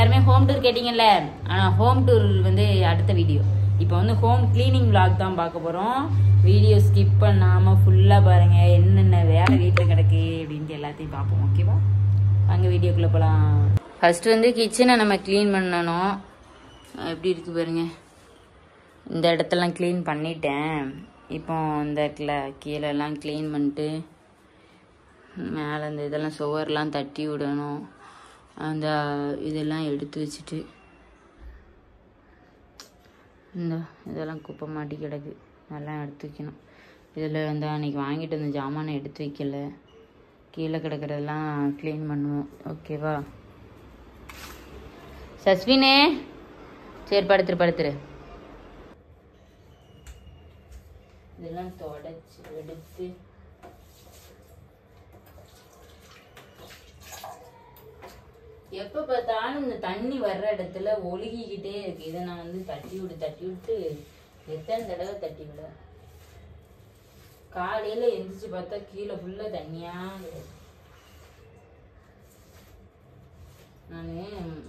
எல்லாருமே home tour கேட்டீங்கல்ல, ஆனா ஹோம் டூர் வந்து அடுத்த வீடியோ. இப்போ வந்து ஹோம் கிளீனிங் விளாக் தான் பார்க்க போறோம். வீடியோ ஸ்கிப் பண்ணாம ஃபுல்லா பாருங்க, என்னென்ன வேலை வீட்டில் கிடக்கு அப்படின்ட்டு எல்லாத்தையும் பார்ப்போம். ஓகேவா, வாங்க வீடியோக்குள்ள போலாம். ஃபர்ஸ்ட் வந்து கிச்சனை நம்ம க்ளீன் பண்ணணும். எப்படி இருக்கு பாருங்க. இந்த இடத்தெல்லாம் க்ளீன் பண்ணிட்டேன். இப்போ இந்த இடத்துல கீழெல்லாம் க்ளீன் பண்ணிட்டு மேலே இந்த இதெல்லாம் சுவர்லாம் தட்டி விடணும். அந்த இதெல்லாம் எடுத்து வச்சுட்டு இந்த இதெல்லாம் குப்பை மாட்டி கிடக்கு, அதெல்லாம் எடுத்து வைக்கணும். இதில் வந்து அன்றைக்கி வாங்கிட்டு வந்த ஜாமானை எடுத்து வைக்கல, கீழே கிடக்கிறதெல்லாம் க்ளீன் பண்ணுவோம். ஓகேவா சஸ்வினே? சரி படுத்துரு. இதெல்லாம் தொடச்சி எடுத்து எப்ப பார்த்தாலும் இந்த தண்ணி வர்ற இடத்துல ஒழுகிக்கிட்டே இருக்கு. இதை நான் வந்து தட்டி விட்டு எத்தனை தடவை தட்டி விட. காலையில எந்திரிச்சு பார்த்தா கீழே ஃபுல்லா தண்ணியா இருக்கு. நானு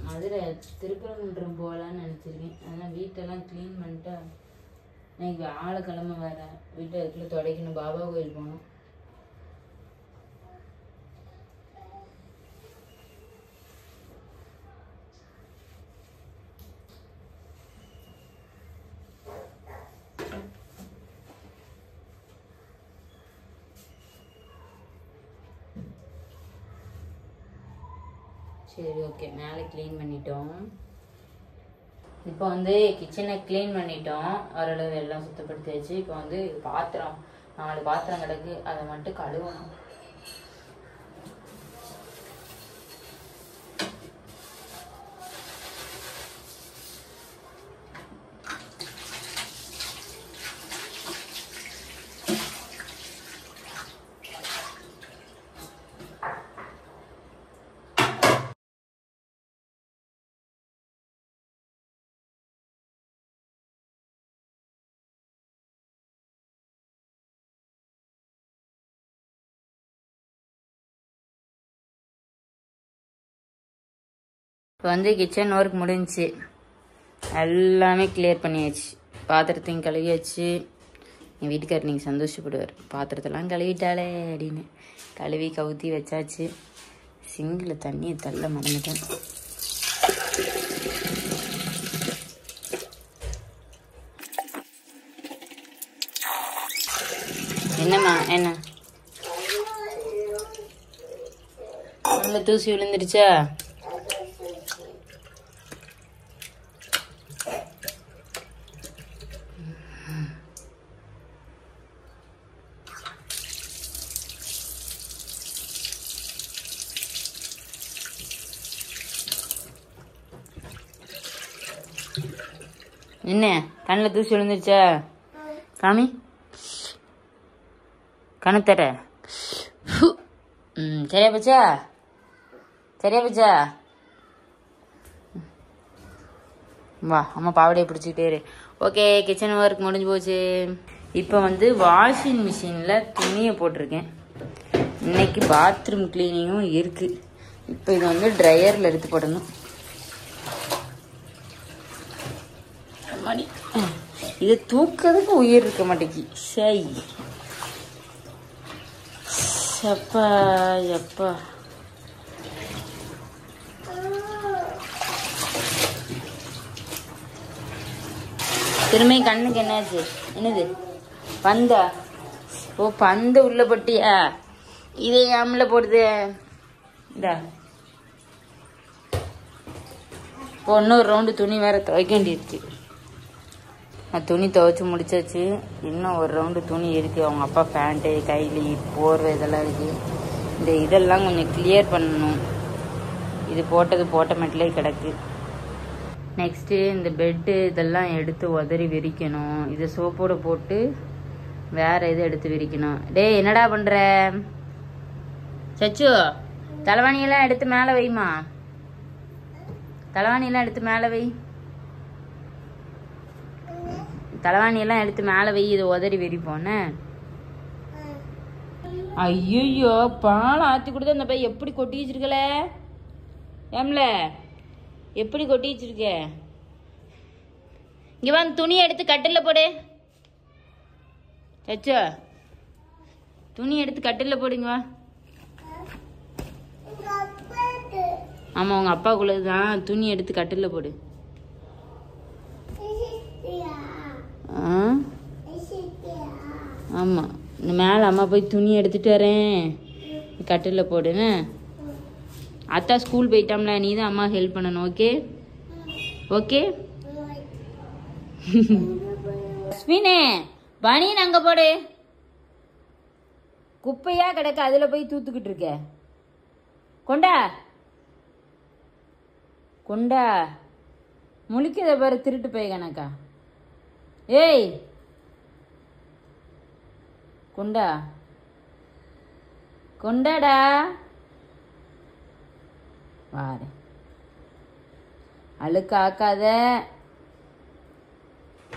மதுரை திருப்பரங்குன்றம் போகலான்னு நினைச்சிருக்கேன். அதெல்லாம் வீட்டெல்லாம் கிளீன் பண்ணிட்டா இன்னைக்கு ஆளுக்கிழமை வேற, வீட்டை அதுக்குள்ள துடைக்கணும். பாபா கோயில் போகணும். சரி ஓகே, மேலே க்ளீன் பண்ணிட்டோம். இப்போ வந்து கிச்சனை க்ளீன் பண்ணிட்டோம், ஓரளவு எல்லாம் சுத்தப்படுத்தியாச்சு. இப்போ வந்து பாத்திரம் 4 பாத்திரம் கிடக்கு, அதை மட்டும் கழுவணும். இப்போ வந்து கிச்சன் ஒர்க் முடிஞ்சிச்சு, எல்லாமே கிளியர் பண்ணியாச்சு. பாத்திரத்தையும் கழுவியாச்சு. என் வீட்டுக்காரர் நீங்கள் சந்தோஷப்படுவார், பாத்திரத்தெல்லாம் கழுவிட்டாலே அப்படின்னு. கழுவி கவுத்தி வச்சாச்சு. சிங்கில் தண்ணியை தள்ள மறந்துட்டேன். என்னம்மா என்ன நல்ல தூசி விழுந்துருச்சா? என்ன கண்ணில் தூசி விழுந்துருச்சா? காமி கணத்தர. சரியா போச்சா? வா அம்மா பாவடையை பிடிச்சிக்கிட்டே இரு. ஓகே, கிச்சன் ஒர்க் முடிஞ்சு போச்சு. இப்போ வந்து வாஷிங் மிஷினில் துணியை போட்டிருக்கேன். இன்னைக்கு பாத்ரூம் கிளீனிங்கும் இருக்குது. இப்போ இது வந்து ட்ரையரில் எடுத்து போடணும். இதை தூக்கிறதுக்கு உயிர் இருக்க மாட்டேங்கி. சை எப்பா எப்பா. திரும்ப கண்ணுக்கு என்னாச்சு? என்னது பந்தா? ஓ பந்து உள்ள போட்டியா? இதே ஆம்ல போடுது. இதா இப்போ இன்னொரு ரவுண்டு துணி வேற துவைக்க வேண்டியிருக்கு. துணி துவைச்சி முடிச்சாச்சு. இன்னும் ஒரு ரவுண்டு துணி இருக்கு. அவங்க அப்பா பேண்ட்டு, கைலி, போர்வை இதெல்லாம் இருக்கு. இந்த இதெல்லாம் கொஞ்சம் கிளியர் பண்ணணும். இது போட்ட மட்டும் கிடக்கு. நெக்ஸ்ட்டு இந்த பெட்டு இதெல்லாம் எடுத்து உதறி விரிக்கணும். இதை சோப்போடு போட்டு வேற எது எடுத்து விரிக்கணும். டேய் என்னடா பண்ற சச்சு? தலைவாணியெல்லாம் எடுத்து மேலே வைமா. தலைவாணியெல்லாம் எடுத்து மேலே வை. தலைவாணியெல்லாம் எடுத்து மேலே வை. இதை உதறி விரிப்போன்னு. ஐயோ பால் ஆற்றி கொடுத்து அந்த பை எப்படி கொட்டி வச்சிருக்கல ஏம்ல? எப்படி கொட்டி வச்சிருக்க? இங்க வந்து துணி எடுத்து கட்டில போடு. சச்சோ துணி எடுத்து கட்டில போடுங்க. வா. ஆமா உங்க அப்பாக்குள்ளதுதான். துணி எடுத்து கட்டில போடு. ஆமா இந்த மேல அம்மா போய் துணி எடுத்துட்டு வரேன், கட்டில போடுன்னு. அத்தா ஸ்கூல் போயிட்டாம்ல, நீ தான் அம்மா ஹெல்ப் பண்ணணும். Okay okay. அஸ்வினே பனியன் அங்க போடு. குப்பையா கிடக்க, அதுல போய் தூத்துக்கிட்டு இருக்க. கொண்டா கொண்டா. முழிக்கத பாரு திருட்டு போய் கணக்கா. ஏய் கொண்டா கொண்டாடா. வாரு அழுக்கு ஆக்காத.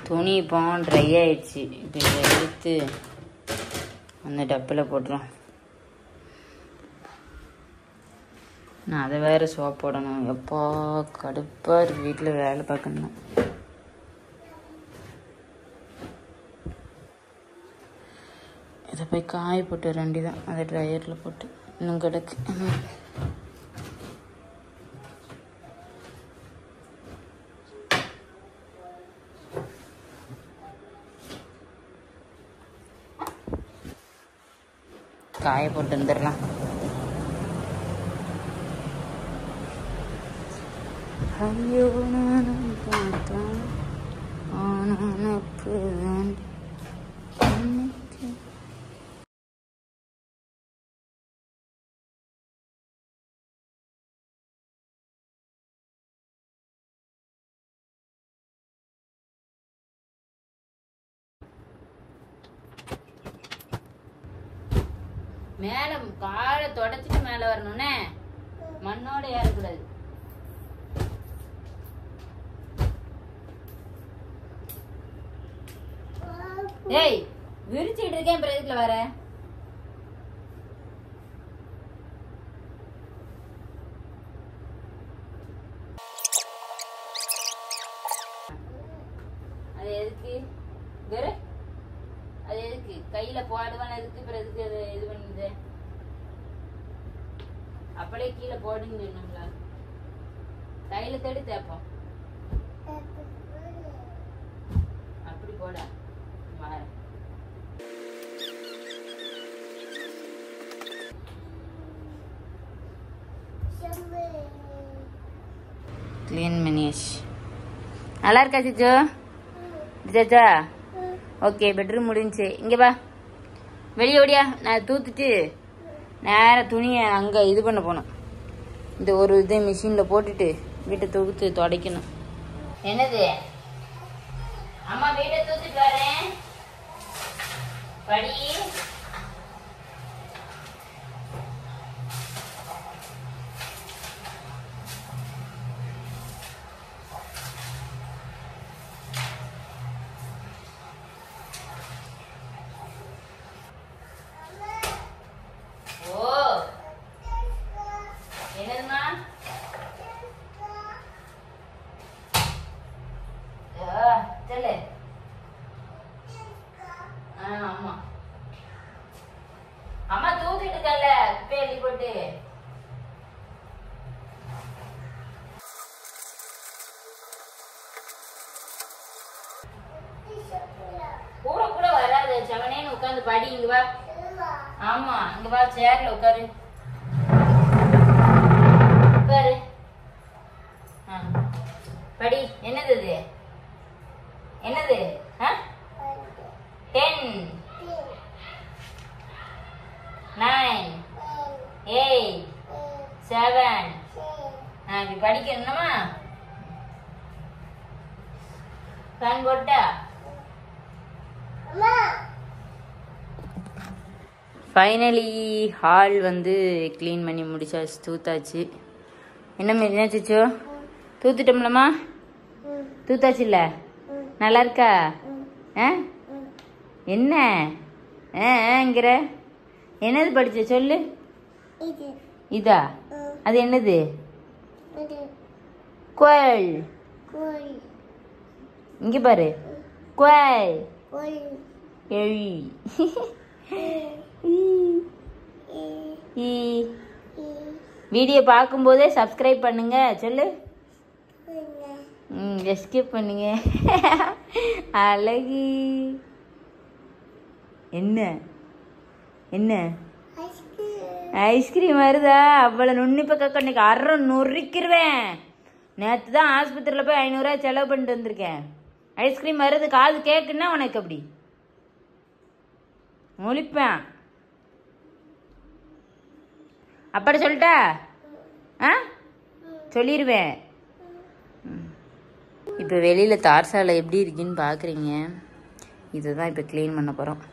துணி இப்போ ட்ரை ஆயிடுச்சு. இப்போ இதை எடுத்து அந்த டப்பில் போட்டுரும். நான் அதை வேற சோப் போடணும். எப்போ கடுப்பாக இருக்கு வீட்டில் வேலை பார்க்கணும். இதை போய் காய போட்டு ரெண்டிதான் அதை ட்ரையரில் போட்டு இன்னும் கிடக்கு. காய போட்டு வந்துடலாம். ஐயோ நானும் பார்த்தேன் ஆனப்புதான். மேல காலை தொடச்சிட்டு மேல வரணும்னே, மண்ணோட ஏறக்கூடாது. ஏய் விரிச்சுட்டு இருக்கேன், பிரதத்துல வர. அது எதுக்கு அது எதுக்கு கையில போடுவான எதுக்கு பிறகு அது இது பண்ணுது. அப்படியே கீழே போடுங்க சொன்னோம்ல, கையில தேடி தேப்போம். அப்படி போட கிளீன் பண்ணியாச்சு. நல்லா இருக்கா சிச்சோ? சிச்சா ஓகே. பெட்ரூம் முடிஞ்சு. இங்க வா, வெளியே ஓடியா. நான் தூத்துட்டு நேர துணியை அங்க இது பண்ண போனோம். இந்த ஒரு இதை மிஷின்ல போட்டுட்டு வீட்டை தூத்து துடைக்கணும். என்னது? அம்மா வீட்டை தூத்துட்டு வரேன். படி. அம்மா தூக்கிட்டு இருக்கல பேலி போட்டு. கூட கூட வராது. செவனேன்னு உட்காந்து படி. இங்க வா. ஆமா இங்க வா, சேர்ல உட்காரு. உட்காரு. படி. என்னது இது? என்னது? 10 9 8 7 இப்படி படிக்கணுமா? ஃபேன் போட்டா? ஃபைனலி ஹால் வந்து க்ளீன் பண்ணி முடிச்சாச்சு, தூத்தாச்சு. என்னாச்சுச்சோ? தூத்துட்டோம்லம்மா? தூத்தாச்சு இல்ல? நல்லா இருக்கா? என்னங்கிற? என்னது படிச்ச சொல்லு. இதா? அது என்னது? கோயில். இங்க பாரு. கோயில். எழி. வீடியோ பார்க்கும்போதே சப்ஸ்கிரைப் பண்ணுங்க. சொல்லு. எஸ்கேப் பண்ணுங்க. அழகி. என்ன என்ன ஐஸ்கிரீம் வருதா? அவ்வளோ நுண்ணிப்ப கக்க இன்னைக்கு அரை நொறிக்கிருவேன். நேற்று தான் ஆஸ்பத்திரியில் போய் 500 ரூபா செலவு பண்ணிட்டு வந்திருக்கேன். ஐஸ்கிரீம் வருது, காது கேக்குன்னா உனக்கு அப்படி முழிப்பேன். அப்படி சொல்லிட்டா சொல்லிடுவேன். இப்போ வெளியில் தார் சாலை எப்படி இருக்குன்னு பார்க்குறீங்க. இதை தான் இப்போ க்ளீன் பண்ண போகிறோம்.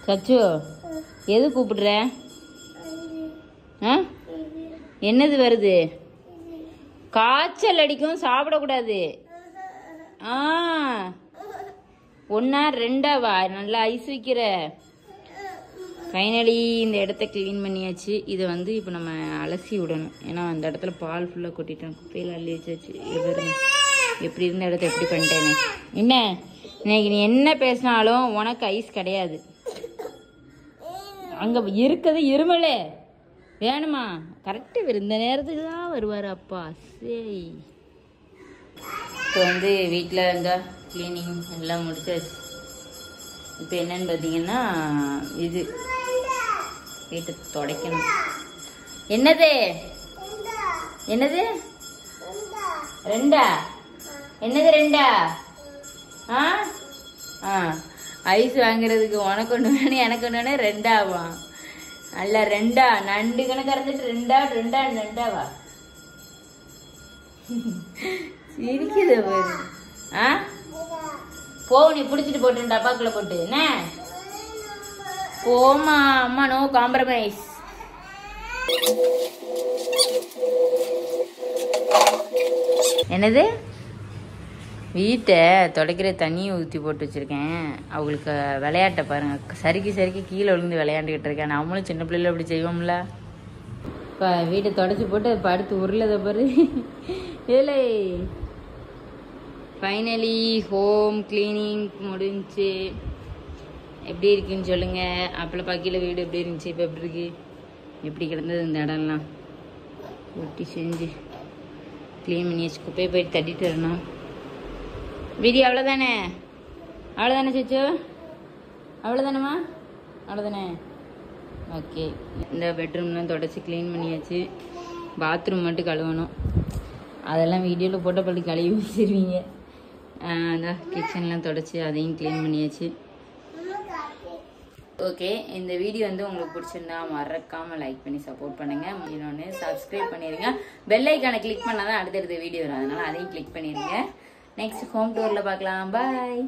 சச்சு, எது கூப்பிடுற? என்னது வருது? காய்ச்சல் அடிக்கும், சாப்பிடக்கூடாது. ஒன்னா ரெண்டாவா? நல்லா ஐஸ் வைக்கிற. ஃபைனலி இந்த இடத்த க்ளீன் பண்ணியாச்சு. இதை வந்து இப்போ நம்ம அலசி விடணும். ஏன்னா அந்த இடத்துல பால் ஃபுல்லாக கொட்டிட்டேன், குப்பையில் அள்ளி வச்சாச்சு. எப்படி இருந்த இடத்த எப்படி பண்ணிட்டேன்னு. என்ன இன்னைக்கு நீ என்ன பேசினாலும் உனக்கு ஐஸ் கிடையாது. அங்கே இருக்கிறது இருமலே வேணுமா? கரெக்டாக இந்த நேரத்துக்கு தான் வருவார் அப்பா. சரி, இப்போ வந்து வீட்டில் இருந்தால் க்ளீனிங் எல்லாம் முடிச்சாச்சு. இப்போ என்னன்னு பார்த்தீங்கன்னா இது வீட்டை துடைக்கணும். என்னது என்னது ரெண்டா? என்னது ரெண்டா? ஐஸ் வாங்குறதுக்கு உனக்கு ஒன்று வேணும், எனக்கு ஒன்று வேணும். ரெண்டாவா? நல்ல ரெண்டா நண்டு கணக்கு இருந்துட்டு ரெண்டாவா? சிரிக்குது பாரு. போ, நீ பிடிச்சிட்டு போட்டு டப்பாக்குள்ள போட்டு. என்ன போமா அம்மா, நோ காம்ப்ரமைஸ். என்னது? வீட்டை துடைக்கிற தண்ணியை ஊற்றி போட்டு வச்சுருக்கேன். அவங்களுக்கு விளையாட்ட பாருங்க, சறுக்கி கீழே விழுந்து விளையாண்டுக்கிட்டு இருக்கேன். நம்மளும் சின்ன பிள்ளைல அப்படி செய்வோம்ல. இப்போ வீட்டை தொடச்சி போட்டு படுத்து உருளதை பாரு. இல்லை, ஃபைனலி ஹோம் கிளீனிங் முடிஞ்சு. எப்படி இருக்குன்னு சொல்லுங்கள். அப்பளம் பாக்கியில் வீடு எப்படி இருந்துச்சு, இப்போ எப்படி இருக்கு, எப்படி கிடந்தது இந்த இடம்லாம் ஒட்டி செஞ்சு க்ளீன் பண்ணி வச்சு குப்பையை போயிட்டு தட்டிட்டு வரணும். வீடியோ அவ்வளோதானே சச்சு? அவ்வளோதானேம்மா? அவ்வளோதானே. ஓகே, இந்த பெட்ரூம்லாம் தொடச்சி க்ளீன் பண்ணியாச்சு. பாத்ரூம் மட்டும் கழுவணும். அதெல்லாம் வீடியோவில் போட்ட பள்ளி கழுவி வச்சிருவீங்க. அதான் கிச்சன்லாம் தொடச்சி அதையும் க்ளீன் பண்ணியாச்சு. ஓகே, இந்த வீடியோ வந்து உங்களுக்கு பிடிச்சிருந்தா மறக்காமல் லைக் பண்ணி சப்போர்ட் பண்ணுங்கள். இன்னொன்று சப்ஸ்கிரைப் பண்ணிடுங்க. பெல் ஐக்கானை கிளிக் பண்ணால் தான் அடுத்தடுத்த வீடியோ வரும். அதனால் அதையும் கிளிக் பண்ணிடுங்க. நெக்ஸ்ட் ஹோம் டூரில் பார்க்கலாம். பாய்.